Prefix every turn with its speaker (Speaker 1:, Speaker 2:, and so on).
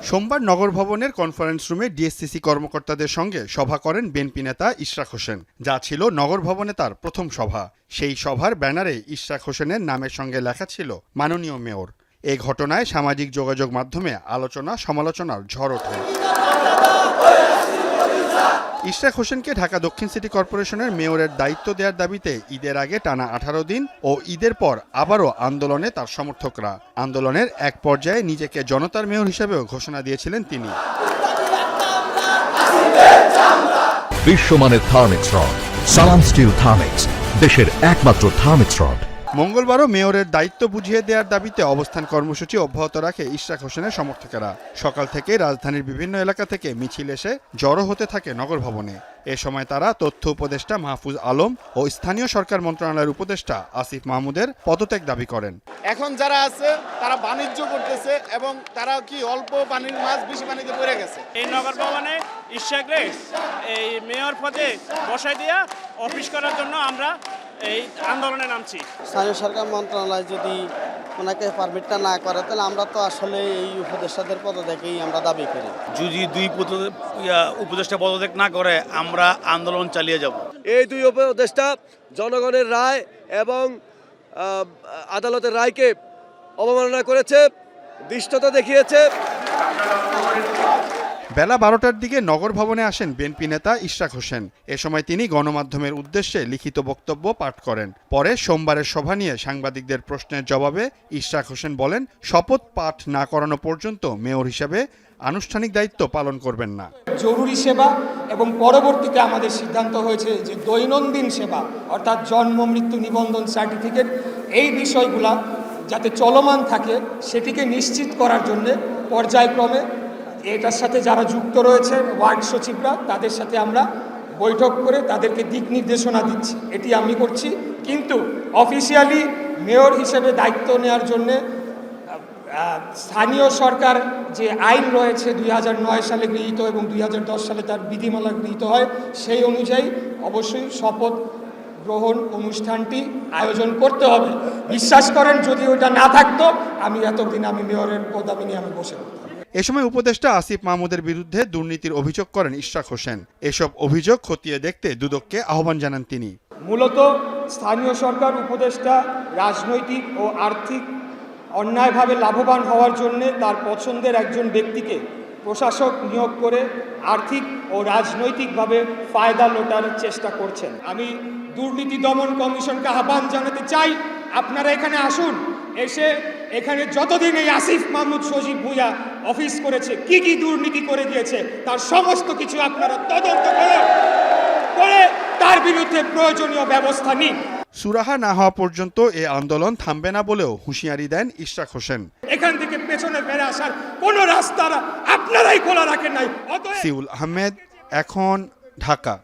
Speaker 1: সোমবার নগর ভবনের কনফারেন্স রুমে ডিএসসিসি কর্মকর্তাদের সঙ্গে সভা করেন বিএনপি নেতা ইশরাক হোসেন, যা ছিল নগর ভবনে তার প্রথম সভা। সেই সভার ব্যানারে ইশরাক হোসেনের নামের সঙ্গে লেখা ছিল মাননীয় মেয়র। এই ঘটনায় সামাজিক যোগাযোগ মাধ্যমে আলোচনা সমালোচনার ঝড় ওঠে। ইশরাক হোসেনকে ঢাকা দক্ষিণ সিটি কর্পোরেশনের মেয়রের দায়িত্ব দেওয়ার দাবিতে ঈদের আগে টানা 18 দিন ও ঈদের পর আবারও আন্দোলনে তার সমর্থকরা। আন্দোলনের এক পর্যায়ে নিজেকে জনতার মেয়র হিসেবেও ঘোষণা দিয়েছিলেন তিনি।
Speaker 2: বিশ্বমানের থার্মিক্স রড, সালাম স্টিল থার্মিক্স, দেশের একমাত্র থার্মিক্স রড।
Speaker 1: মঙ্গলবারও মেয়রের দায়িত্ব বুঝিয়ে দেওয়ার দাবিতে অবস্থান কর্মসূচি অব্যাহত রাখে ইশরাক হোসেনের সমর্থকেরা। সকাল থেকে রাজধানীর বিভিন্ন এলাকা থেকে মিছিল এসে জড়ো হতে থাকে নগর ভবনে। এ সময় তারা তথ্য উপদেষ্টা মাহফুজ আলম ও স্থানীয় সরকার মন্ত্রণালয়ের উপদেষ্টা আসিফ মাহমুদের পদত্যাগ দাবি করেন।
Speaker 3: এখন যারা আছে তারা বাণিজ্য করতেছে এবং তারা কি অল্প পানির মাছ বেশি পানিতে পড়ে গেছে।
Speaker 4: এই নগর ভবনে ইশরাকরে এই মেয়র পদে বসাই দিয়া অফিস করার জন্য আমরা এই আন্দোলনে নামছি।
Speaker 5: স্থানীয় সরকার মন্ত্রণালয় যদি ওনাকে পারমিটটা না করে তাহলে আমরা তো আসলে এই উপদেষ্টাদের পদত্যাগই আমরা দাবি করি।
Speaker 6: যদি দুই উপদেষ্টা পদত্যাগ না করে আমরা আন্দোলন চালিয়ে যাব।
Speaker 7: এই দুই উপদেষ্টা জনগণের রায় এবং আদালতের রায়কে অবমাননা করেছে, ধৃষ্টতা দেখিয়েছে।
Speaker 1: বেলা 12টার দিকে নগর ভবনে আসেন বিএনপি নেতা ইশরাক হোসেন। এ সময় তিনি গণমাধ্যমের উদ্দেশ্যে লিখিত বক্তব্য পাঠ করেন। পরে সোমবারের সভা নিয়ে সাংবাদিকদের প্রশ্নের জবাবে ইশরাক হোসেন বলেন, শপথ পাঠ না করানো পর্যন্ত মেয়র হিসেবে আনুষ্ঠানিক দায়িত্ব পালন করবেন না।
Speaker 8: জরুরি সেবা এবং পরবর্তীতে আমাদের সিদ্ধান্ত হয়েছে যে দৈনন্দিন সেবা অর্থাৎ জন্ম মৃত্যু নিবন্ধন সার্টিফিকেট এই বিষয়গুলা যাতে চলমান থাকে সেটিকে নিশ্চিত করার জন্য পর্যায়ক্রমে এটার সাথে যারা যুক্ত রয়েছে ওয়ার্ড সচিবরা তাদের সাথে আমরা বৈঠক করে তাদেরকে দিক নির্দেশনা দিচ্ছি। এটি আমি করছি, কিন্তু অফিসিয়ালি মেয়র হিসেবে দায়িত্ব নেওয়ার জন্যে স্থানীয় সরকার যে আইন রয়েছে 2009 সালে গৃহীত এবং 2010 সালে তার বিধিমালা গৃহীত হয়, সেই অনুযায়ী অবশ্যই শপথ গ্রহণ অনুষ্ঠানটি আয়োজন করতে হবে। বিশ্বাস করেন যদি ওইটা না থাকতো আমি এতদিন মেয়রের পদবি নিয়ে আমি বসে থাকতাম।
Speaker 1: এ সময় উপদেষ্টা আসিফ মাহমুদের বিরুদ্ধে দুর্নীতির অভিযোগ করেন ইশরাক হোসেন। এসব অভিযোগ খতিয়ে দেখতে দুদককে আহ্বান জানান তিনি।
Speaker 8: মূলত স্থানীয় সরকার উপদেষ্টা রাজনৈতিক ও আর্থিক অন্যায়ভাবে লাভবান হওয়ার জন্য তার পছন্দের একজন ব্যক্তিকে প্রশাসক নিয়োগ করে আর্থিক ও রাজনৈতিকভাবে ফায়দা লোটার চেষ্টা করছেন। আমি দুর্নীতি দমন কমিশনকে আহ্বান জানাতে চাই, আপনারা এখানে আসুন, এসে এখানে যতদিন এই আসিফ মাহমুদ সজীব ভুঁইয়া অফিস করেছে কি কি দুর্নীতি করে গিয়েছে তার সমস্ত কিছু আপনারা তদন্ত করে তার বিরুদ্ধে প্রয়োজনীয় ব্যবস্থা নিন।
Speaker 1: সুরাহা না হওয়া পর্যন্ত এ আন্দোলন থামবে না বলেও হুঁশিয়ারি দেন ইশরাক হোসেন।
Speaker 8: এখান থেকে পেছনে ফিরে আসার কোনো রাস্তা আপনারাই খোলা রাখেন নাই।
Speaker 1: সিউল আহমেদ, এখন, ঢাকা।